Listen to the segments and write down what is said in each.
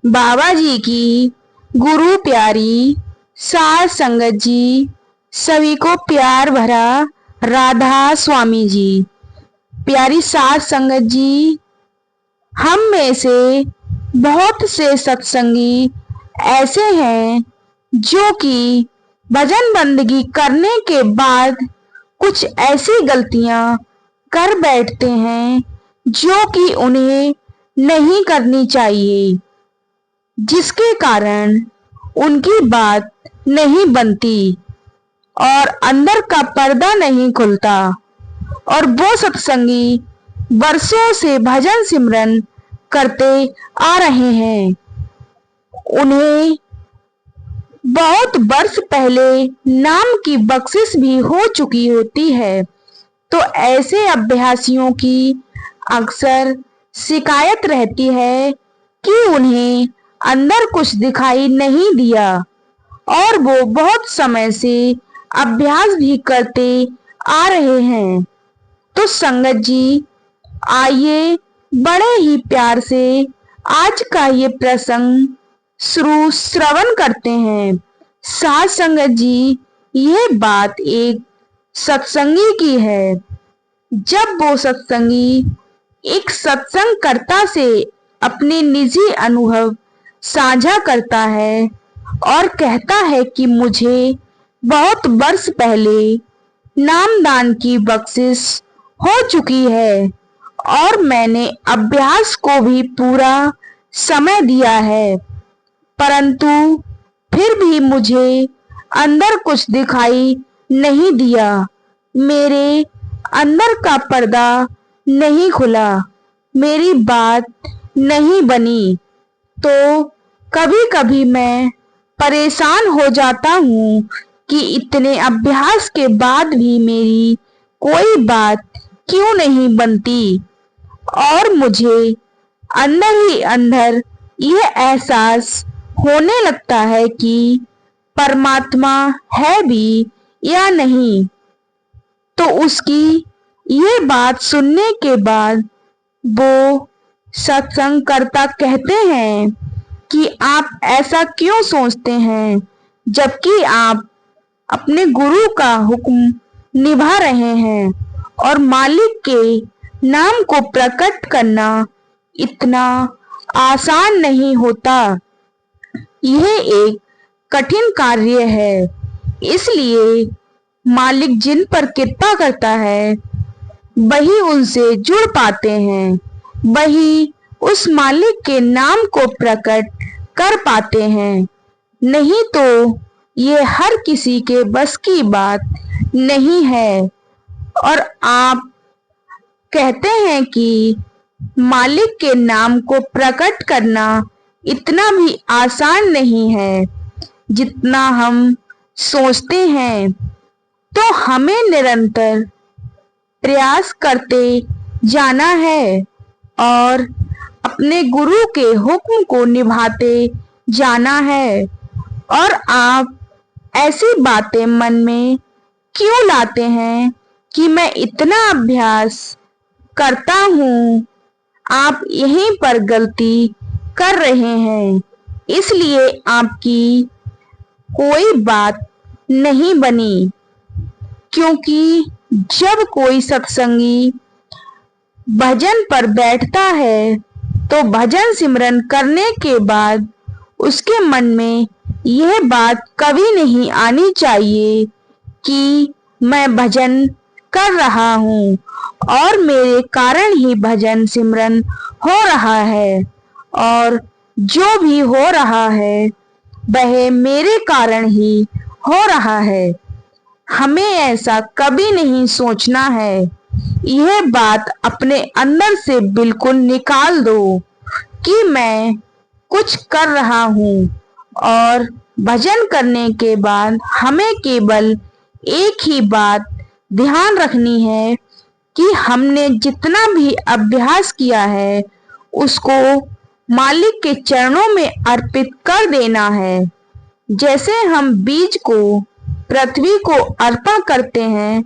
बाबा जी की गुरु प्यारी साध संगत जी, सभी को प्यार भरा राधा स्वामी जी। प्यारी साध संगत जी, हम में से बहुत से सत्संगी ऐसे हैं जो कि भजन बंदगी करने के बाद कुछ ऐसी गलतियां कर बैठते हैं जो कि उन्हें नहीं करनी चाहिए, जिसके कारण उनकी बात नहीं बनती और अंदर का पर्दा नहीं खुलता। और वो सत्संगी वर्षों से भजन सिमरन करते आ रहे हैं, उन्हें बहुत वर्ष पहले नाम की बख्शिश भी हो चुकी होती है। तो ऐसे अभ्यासियों की अक्सर शिकायत रहती है कि उन्हें अंदर कुछ दिखाई नहीं दिया और वो बहुत समय से अभ्यास भी करते आ रहे हैं। तो संगत जी, आइए बड़े ही प्यार से आज का ये प्रसंग श्रवण करते हैं। साध संगत जी, ये बात एक सत्संगी की है। जब वो सत्संगी एक सत्संगकर्ता से अपने निजी अनुभव साझा करता है और कहता है कि मुझे बहुत वर्ष पहले नामदान की बख्शिश हो चुकी है और मैंने अभ्यास को भी पूरा समय दिया है, परंतु फिर भी मुझे अंदर कुछ दिखाई नहीं दिया, मेरे अंदर का पर्दा नहीं खुला, मेरी बात नहीं बनी। तो कभी कभी मैं परेशान हो जाता हूँ कि इतने अभ्यास के बाद भी मेरी कोई बात क्यों नहीं बनती, और मुझे अंदर ही अंदर यह एहसास होने लगता है कि परमात्मा है भी या नहीं। तो उसकी ये बात सुनने के बाद वो सत्संगकर्ता कहते हैं कि आप ऐसा क्यों सोचते हैं, जबकि आप अपने गुरु का हुक्म निभा रहे हैं और मालिक के नाम को प्रकट करना इतना आसान नहीं होता। यह एक कठिन कार्य है, इसलिए मालिक जिन पर कृपा करता है वही उनसे जुड़ पाते हैं, वही उस मालिक के नाम को प्रकट कर पाते हैं। नहीं तो ये हर किसी के बस की बात नहीं है। और आप कहते हैं कि मालिक के नाम को प्रकट करना इतना भी आसान नहीं है जितना हम सोचते हैं। तो हमें निरंतर प्रयास करते जाना है और अपने गुरु के हुक्म को निभाते जाना है। और आप ऐसी बातें मन में क्यों लाते हैं कि मैं इतना अभ्यास करता हूँ, आप यहीं पर गलती कर रहे हैं, इसलिए आपकी कोई बात नहीं बनी। क्योंकि जब कोई सत्संगी भजन पर बैठता है तो भजन सिमरन करने के बाद उसके मन में यह बात कभी नहीं आनी चाहिए कि मैं भजन कर रहा हूँ और मेरे कारण ही भजन सिमरन हो रहा है, और जो भी हो रहा है वह मेरे कारण ही हो रहा है। हमें ऐसा कभी नहीं सोचना है। यह बात अपने अंदर से बिल्कुल निकाल दो कि मैं कुछ कर रहा हूँ, और भजन करने के बाद हमें केवल एक ही बात ध्यान रखनी है कि हमने जितना भी अभ्यास किया है उसको मालिक के चरणों में अर्पित कर देना है। जैसे हम बीज को पृथ्वी को अर्पण करते हैं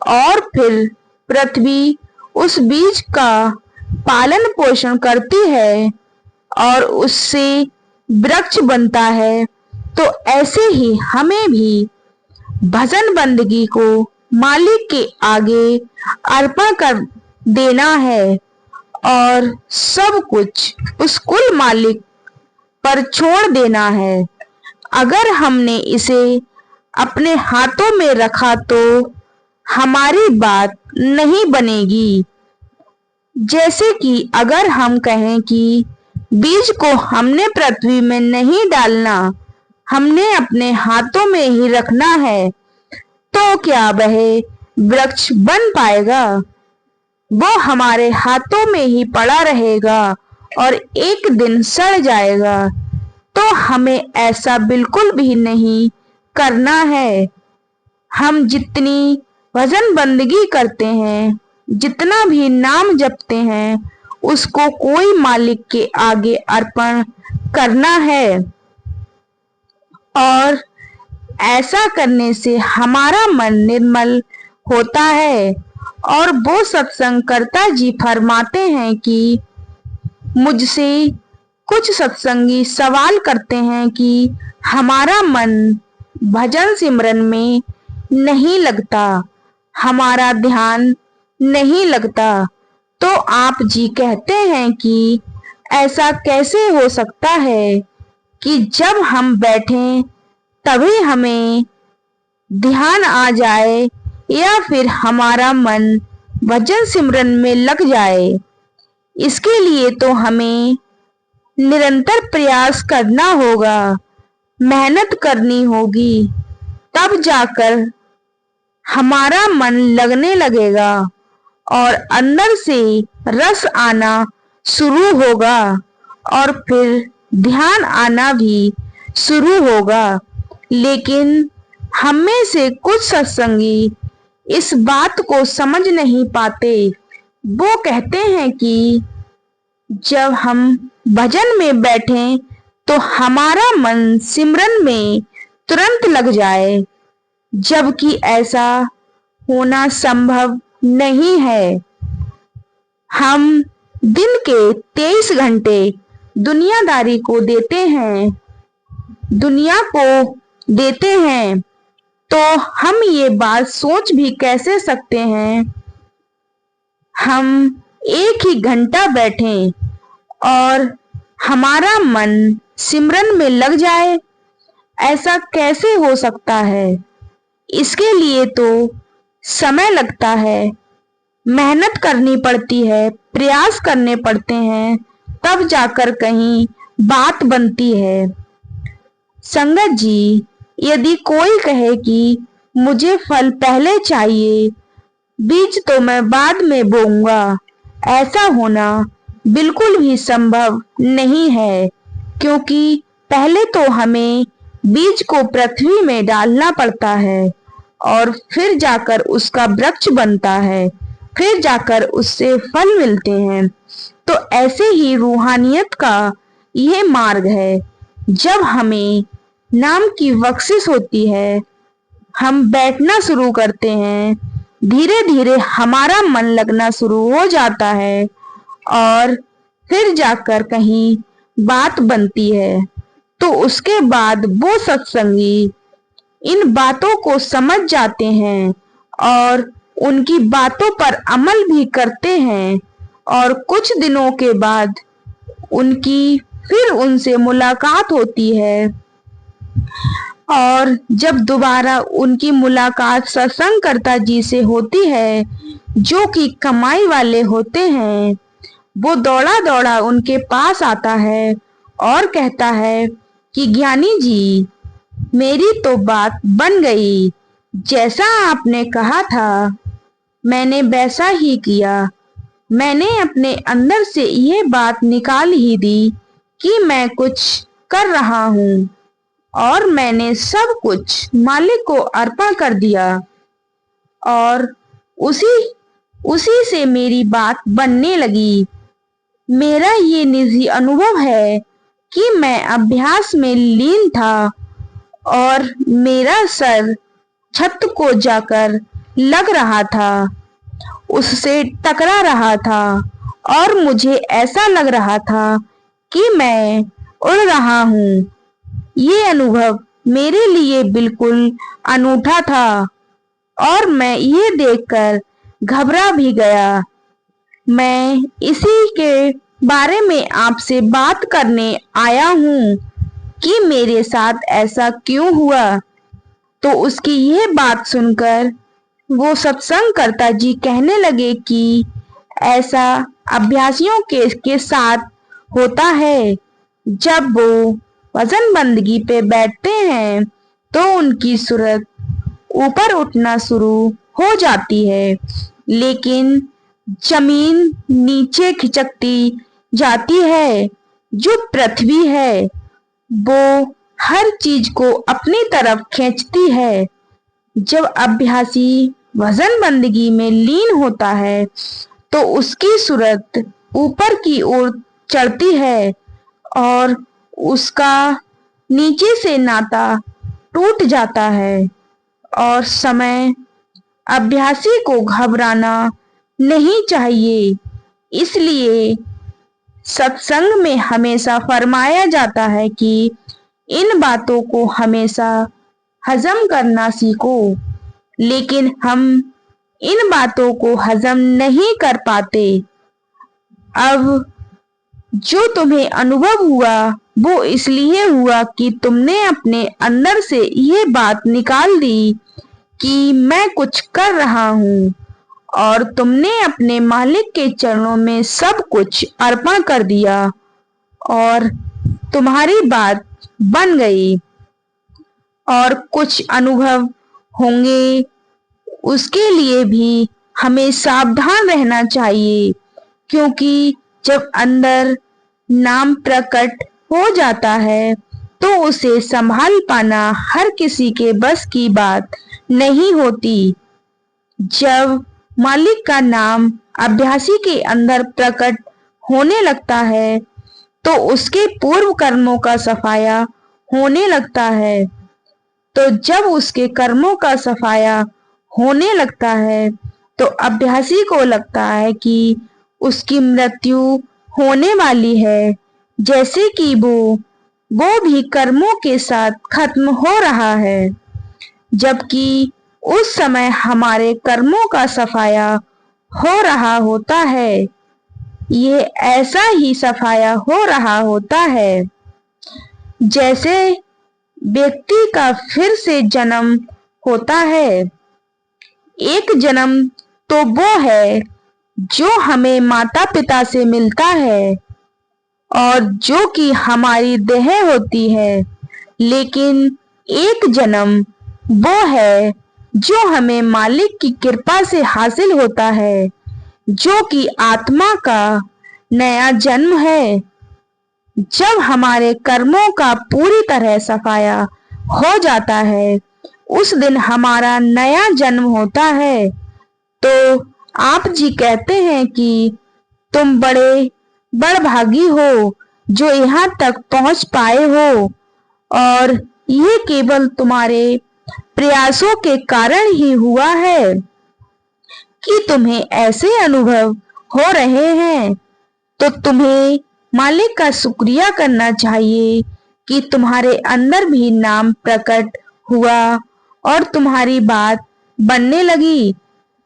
और फिर पृथ्वी उस बीज का पालन पोषण करती है और उससे वृक्ष बनता है, तो ऐसे ही हमें भी भजन बंदगी को मालिक के आगे अर्पण कर देना है और सब कुछ उस कुल मालिक पर छोड़ देना है। अगर हमने इसे अपने हाथों में रखा तो हमारी बात नहीं बनेगी। जैसे कि अगर हम कहें कि बीज को हमने पृथ्वी में नहीं डालना, हमने अपने हाथों में ही रखना है, तो क्या वह वृक्ष बन पाएगा? वो हमारे हाथों में ही पड़ा रहेगा और एक दिन सड़ जाएगा। तो हमें ऐसा बिल्कुल भी नहीं करना है। हम जितनी भजन बंदगी करते हैं, जितना भी नाम जपते हैं, उसको कोई मालिक के आगे अर्पण करना है। और ऐसा करने से हमारा मन निर्मल होता है। और वो सत्संग कर्ता जी फरमाते हैं कि मुझसे कुछ सत्संगी सवाल करते हैं कि हमारा मन भजन सिमरन में नहीं लगता, हमारा ध्यान नहीं लगता। तो आप जी कहते हैं कि ऐसा कैसे हो सकता है कि जब हम बैठें तभी हमें ध्यान आ जाए या फिर हमारा मन भजन सिमरन में लग जाए। इसके लिए तो हमें निरंतर प्रयास करना होगा, मेहनत करनी होगी, तब जाकर हमारा मन लगने लगेगा और अंदर से रस आना शुरू होगा और फिर ध्यान आना भी शुरू होगा। लेकिन हम में से कुछ सत्संगी इस बात को समझ नहीं पाते। वो कहते हैं कि जब हम भजन में बैठें तो हमारा मन सिमरन में तुरंत लग जाए, जबकि ऐसा होना संभव नहीं है। हम दिन के 23 घंटे दुनियादारी को देते हैं, दुनिया को देते हैं, तो हम ये बात सोच भी कैसे सकते हैं हम एक ही घंटा बैठें और हमारा मन सिमरन में लग जाए? ऐसा कैसे हो सकता है? इसके लिए तो समय लगता है, मेहनत करनी पड़ती है, प्रयास करने पड़ते हैं, तब जाकर कहीं बात बनती है। संगत जी, यदि कोई कहे कि मुझे फल पहले चाहिए, बीज तो मैं बाद में बोऊंगा, ऐसा होना बिल्कुल भी संभव नहीं है। क्योंकि पहले तो हमें बीज को पृथ्वी में डालना पड़ता है और फिर जाकर उसका वृक्ष बनता है, फिर जाकर उससे फल मिलते हैं। तो ऐसे ही रूहानियत का यह मार्ग है। जब हमें नाम की बख्शिश होती है, हम बैठना शुरू करते हैं, धीरे धीरे हमारा मन लगना शुरू हो जाता है और फिर जाकर कहीं बात बनती है। तो उसके बाद वो सत्संगी इन बातों को समझ जाते हैं और उनकी बातों पर अमल भी करते हैं और कुछ दिनों के बाद उनकी फिर उनसे मुलाकात होती है। और जब दोबारा उनकी मुलाकात सत्संगकर्ता जी से होती है, जो कि कमाई वाले होते हैं, वो दौड़ा दौड़ा उनके पास आता है और कहता है कि ज्ञानी जी, मेरी तो बात बन गई, जैसा आपने कहा था मैंने वैसा ही किया। मैंने अपने अंदर से ये बात निकाल ही दी कि मैं कुछ कर रहा हूँ और मैंने सब कुछ मालिक को अर्पण कर दिया और उसी से मेरी बात बनने लगी। मेरा ये निजी अनुभव है कि मैं अभ्यास में लीन था और मेरा सर छत को जाकर लग रहा था, उससे टकरा रहा था और मुझे ऐसा लग रहा था कि मैं उड़ रहा हूँ। ये अनुभव मेरे लिए बिल्कुल अनूठा था और मैं ये देखकर घबरा भी गया। मैं इसी के बारे में आपसे बात करने आया हूँ कि मेरे साथ ऐसा क्यों हुआ। तो उसकी यह बात सुनकर वो सत्संगकर्ता जी कहने लगे कि ऐसा अभ्यासियों के साथ होता है। जब वो वजन बंदगी पे बैठते हैं तो उनकी सूरत ऊपर उठना शुरू हो जाती है, लेकिन जमीन नीचे खिसकती जाती है। जो पृथ्वी है वो हर चीज को अपनी तरफ खींचती है। जब अभ्यासी वजन बंदगी में लीन होता है तो उसकी सूरत ऊपर की ओर चढ़ती है और उसका नीचे से नाता टूट जाता है। और समय अभ्यासी को घबराना नहीं चाहिए। इसलिए सत्संग में हमेशा फरमाया जाता है कि इन बातों को हमेशा हजम करना सीखो। लेकिन हम इन बातों को हजम नहीं कर पाते। अब जो तुम्हें अनुभव हुआ वो इसलिए हुआ कि तुमने अपने अंदर से ये बात निकाल दी कि मैं कुछ कर रहा हूँ और तुमने अपने मालिक के चरणों में सब कुछ अर्पण कर दिया और तुम्हारी बात बन गई। और कुछ अनुभव होंगे, उसके लिए भी हमें सावधान रहना चाहिए, क्योंकि जब अंदर नाम प्रकट हो जाता है तो उसे संभाल पाना हर किसी के बस की बात नहीं होती। जब मालिक का नाम अभ्यासी के अंदर प्रकट होने लगता है तो उसके पूर्व कर्मों का सफाया होने लगता है। तो जब उसके कर्मों का सफाया होने लगता है तो अभ्यासी को लगता है कि उसकी मृत्यु होने वाली है, जैसे कि वो भी कर्मों के साथ खत्म हो रहा है। जबकि उस समय हमारे कर्मों का सफाया हो रहा होता है। ये ऐसा ही सफाया हो रहा होता है जैसे व्यक्ति का फिर से जन्म होता है। एक जन्म तो वो है जो हमें माता पिता से मिलता है और जो कि हमारी देह होती है, लेकिन एक जन्म वो है जो हमें मालिक की कृपा से हासिल होता है, जो कि आत्मा का नया जन्म है। जब हमारे कर्मों का पूरी तरह सफाया हो जाता है उस दिन हमारा नया जन्म होता है। तो आप जी कहते हैं कि तुम बड़े बड़भागी हो जो यहाँ तक पहुंच पाए हो और ये केवल तुम्हारे प्रयासों के कारण ही हुआ है कि तुम्हें ऐसे अनुभव हो रहे हैं। तो तुम्हें मालिक का शुक्रिया करना चाहिए कि तुम्हारे अंदर भी नाम प्रकट हुआ और तुम्हारी बात बनने लगी।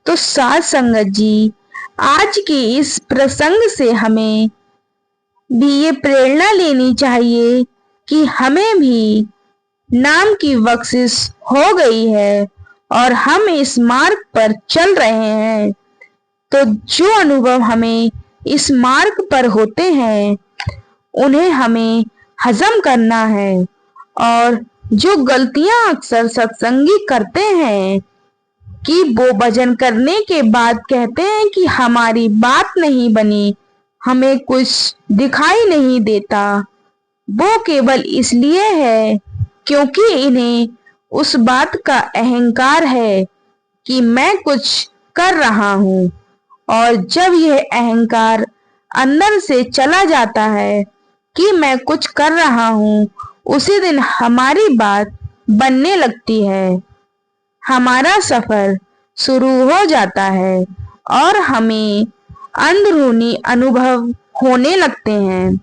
तो साध संगत जी, आज के इस प्रसंग से हमें भी ये प्रेरणा लेनी चाहिए कि हमें भी नाम की बख्शिश हो गई है और हम इस मार्ग पर चल रहे हैं। तो जो अनुभव हमें इस मार्ग पर होते हैं उन्हें हमें हजम करना है। और जो गलतियां अक्सर सत्संगी करते हैं कि वो भजन करने के बाद कहते हैं कि हमारी बात नहीं बनी, हमें कुछ दिखाई नहीं देता, वो केवल इसलिए है क्योंकि इन्हें उस बात का अहंकार है कि मैं कुछ कर रहा हूँ। और जब यह अहंकार अंदर से चला जाता है कि मैं कुछ कर रहा हूँ, उसी दिन हमारी बात बनने लगती है, हमारा सफर शुरू हो जाता है और हमें अंदरूनी अनुभव होने लगते हैं।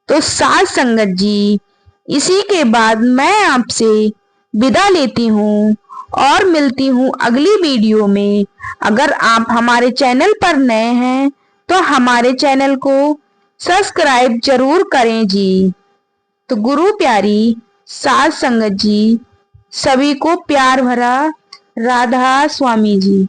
तो साथ संगत जी, इसी के बाद मैं आपसे विदा लेती हूँ और मिलती हूँ अगली वीडियो में। अगर आप हमारे चैनल पर नए हैं तो हमारे चैनल को सब्सक्राइब जरूर करें जी। तो गुरु प्यारी साथ संगत जी, सभी को प्यार भरा राधा स्वामी जी।